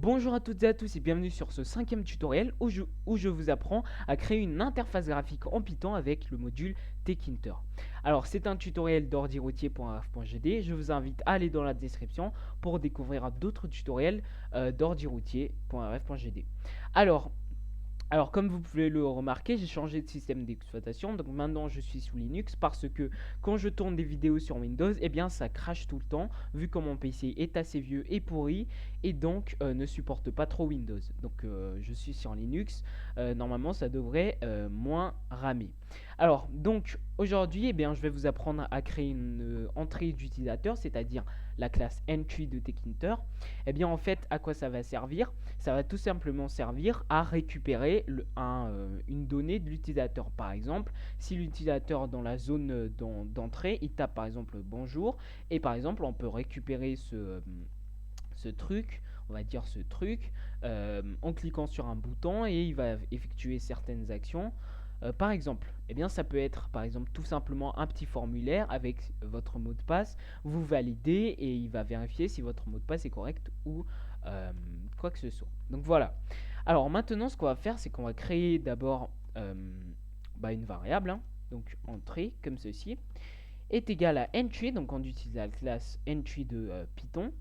Bonjour à toutes et à tous et bienvenue sur ce cinquième tutoriel où je vous apprends à créer une interface graphique en Python avec le module Tkinter. Alors c'est un tutoriel d'ordiroutier.rf.gd, je vous invite à aller dans la description pour découvrir d'autres tutoriels d'ordiroutier.rf.gd. Alors, alors, comme vous pouvez le remarquer, j'ai changé de système d'exploitation. Donc maintenant, je suis sous Linux parce que quand je tourne des vidéos sur Windows, eh bien, ça crache tout le temps, vu que mon PC est assez vieux et pourri et donc ne supporte pas trop Windows. Donc, je suis sur Linux. Normalement, ça devrait moins ramer. Alors, donc aujourd'hui, eh bien, je vais vous apprendre à créer une entrée d'utilisateur, c'est-à-dire la classe entry de Tkinter. Eh bien, en fait, à quoi ça va servir? Ça va tout simplement servir à récupérer une donnée de l'utilisateur. Par exemple, si l'utilisateur dans la zone d'entrée, il tape par exemple bonjour, et par exemple, on peut récupérer ce truc, on va dire ce truc, en cliquant sur un bouton et il va effectuer certaines actions. Par exemple, eh bien, ça peut être par exemple tout simplement un petit formulaire avec votre mot de passe. Vous validez et il va vérifier si votre mot de passe est correct ou euh, quoi que ce soit. Donc voilà. Alors maintenant, ce qu'on va faire, c'est qu'on va créer d'abord une variable. Donc entrée comme ceci est égal à entry. Donc on utilise la classe entry de Python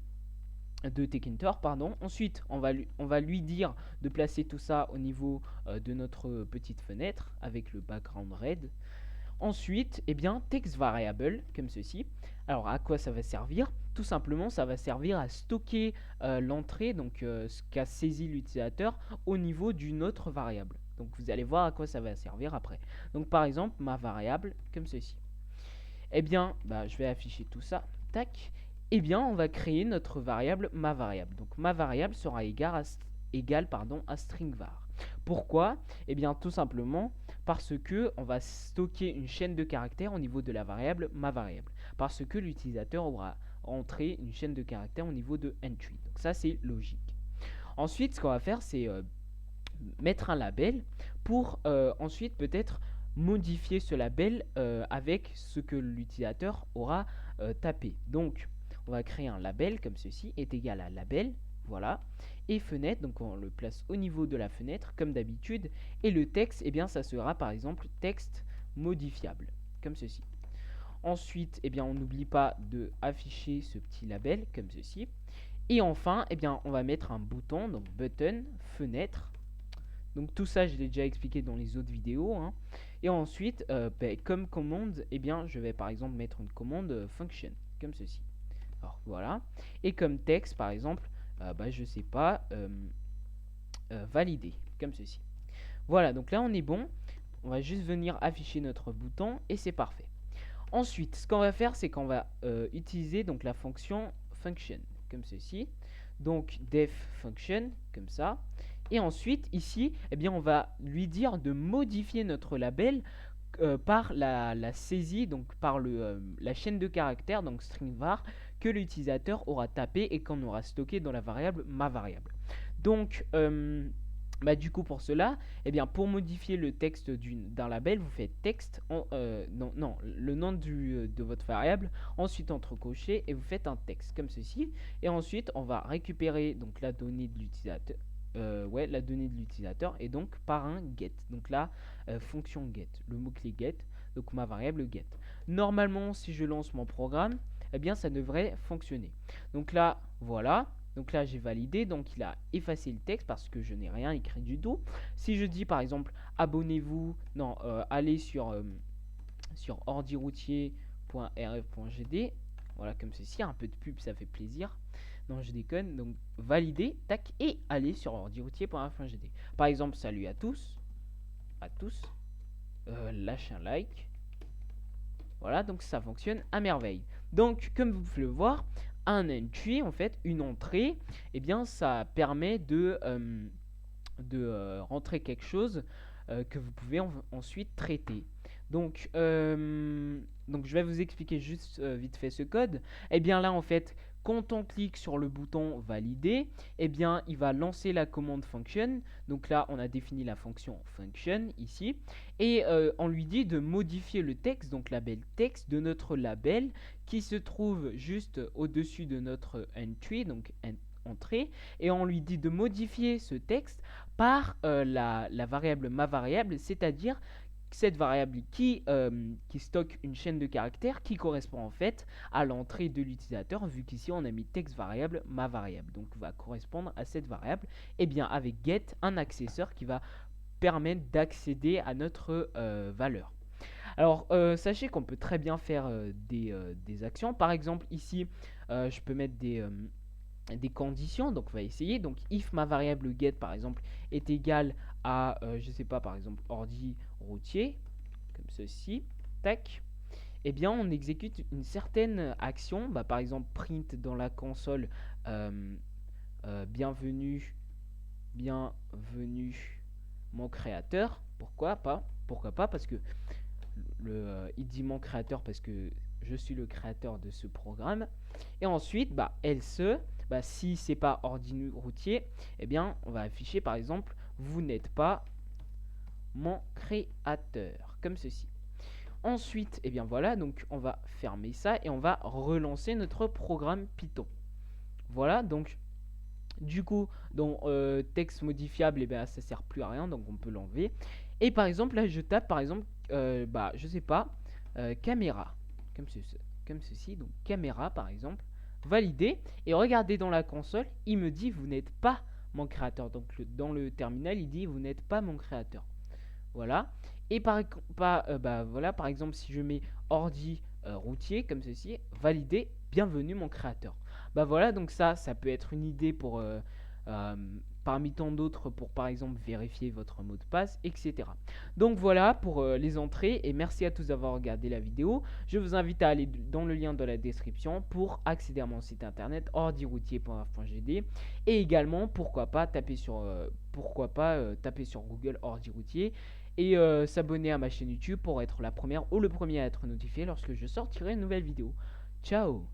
de Tkinter, pardon. Ensuite, on va lui dire de placer tout ça au niveau de notre petite fenêtre avec le background red. Ensuite, eh bien, text variable, comme ceci. Alors, à quoi ça va servir? Tout simplement, ça va servir à stocker l'entrée, donc ce qu'a saisi l'utilisateur, au niveau d'une autre variable. Donc, vous allez voir à quoi ça va servir après. Donc, par exemple, ma variable, comme ceci. Eh bien, je vais afficher tout ça. Tac. Eh bien, on va créer notre variable ma variable. Donc, ma variable sera égale à string var. Pourquoi? Eh bien, tout simplement parce que on va stocker une chaîne de caractères au niveau de la variable ma variable. Parce que l'utilisateur aura entré une chaîne de caractères au niveau de entry. Donc, ça, c'est logique. Ensuite, ce qu'on va faire, c'est mettre un label pour ensuite peut-être modifier ce label avec ce que l'utilisateur aura tapé. Donc, on va créer un label comme ceci, est égal à label, voilà, et fenêtre, donc on le place au niveau de la fenêtre comme d'habitude, et le texte, eh bien ça sera par exemple texte modifiable, comme ceci. Ensuite, eh bien on n'oublie pas de afficher ce petit label comme ceci. Et enfin, eh bien on va mettre un bouton, donc button, fenêtre. Donc tout ça, je l'ai déjà expliqué dans les autres vidéos. Et ensuite, comme commande, eh bien, je vais par exemple mettre une commande function, comme ceci. Alors voilà. Et comme texte, par exemple, je sais pas, valider, comme ceci. Voilà, donc là on est bon. On va juste venir afficher notre bouton et c'est parfait. Ensuite, ce qu'on va faire, c'est qu'on va utiliser donc la fonction function, comme ceci. Donc def function, comme ça. Et ensuite, ici, eh bien, on va lui dire de modifier notre label par la saisie, donc par la chaîne de caractères, donc string var, que l'utilisateur aura tapé et qu'on aura stocké dans la variable ma variable. Donc, du coup, pour cela, eh bien, pour modifier le texte d'un label, vous faites texte, le nom de votre variable, ensuite entrecoché, et vous faites un texte comme ceci. Et ensuite, on va récupérer donc la donnée de l'utilisateur. Et donc par un get. Donc là, fonction get, le mot-clé get, donc ma variable get. Normalement, si je lance mon programme, eh bien, ça devrait fonctionner. Donc là, voilà. Donc là, j'ai validé, donc il a effacé le texte parce que je n'ai rien écrit du tout. Si je dis par exemple, abonnez-vous, non, allez sur ordiroutier.rf.gd, voilà, comme ceci, un peu de pub, ça fait plaisir. Non, je déconne. Donc, valider, tac, et aller sur ordiroutier.rf.gd. Par exemple, salut à tous. Lâchez un like. Voilà, donc ça fonctionne à merveille. Donc, comme vous pouvez le voir, un entry, en fait, une entrée, eh bien, ça permet de rentrer quelque chose que vous pouvez ensuite traiter. Donc je vais vous expliquer juste vite fait ce code. Et bien là, en fait, quand on clique sur le bouton valider, eh bien il va lancer la commande function. Donc là, on a défini la fonction function ici. Et on lui dit de modifier le texte, donc label texte de notre label qui se trouve juste au-dessus de notre entry, donc entrée et on lui dit de modifier ce texte par la variable maVariable, c'est-à-dire cette variable qui stocke une chaîne de caractères qui correspond en fait à l'entrée de l'utilisateur, vu qu'ici on a mis texte variable maVariable, donc va correspondre à cette variable. Et bien avec get, un accesseur qui va permettre d'accéder à notre valeur. Alors sachez qu'on peut très bien faire des actions. Par exemple ici je peux mettre des conditions, donc on va essayer. Donc if ma variable get par exemple est égale à je sais pas, par exemple ordi routier, comme ceci, tac, et bien on exécute une certaine action, par exemple print dans la console bienvenue mon créateur. Pourquoi pas parce que il dit mon créateur parce que je suis le créateur de ce programme. Et ensuite else, si c'est pas ordi routier, eh bien on va afficher par exemple vous n'êtes pas mon créateur, comme ceci. Ensuite, eh bien voilà, donc on va fermer ça et on va relancer notre programme Python. Voilà, donc du coup, dans texte modifiable, eh bien, ça sert plus à rien, donc on peut l'enlever. Et par exemple, là, je tape, par exemple, je sais pas, caméra, comme ceci, donc caméra, par exemple, validé. Et regardez dans la console, il me dit, vous n'êtes pas mon créateur. Donc dans le terminal, il dit, vous n'êtes pas mon créateur. Voilà. Et voilà, par exemple, si je mets ordi routier, comme ceci, validé, bienvenue mon créateur. Voilà, donc ça peut être une idée pour parmi tant d'autres pour par exemple vérifier votre mot de passe, etc. Donc voilà pour les entrées, et merci à tous d'avoir regardé la vidéo. Je vous invite à aller dans le lien de la description pour accéder à mon site internet ordiroutier.rf.gd, et également pourquoi pas taper sur Google ordi routier et s'abonner à ma chaîne YouTube pour être la première ou le premier à être notifié lorsque je sortirai une nouvelle vidéo. Ciao.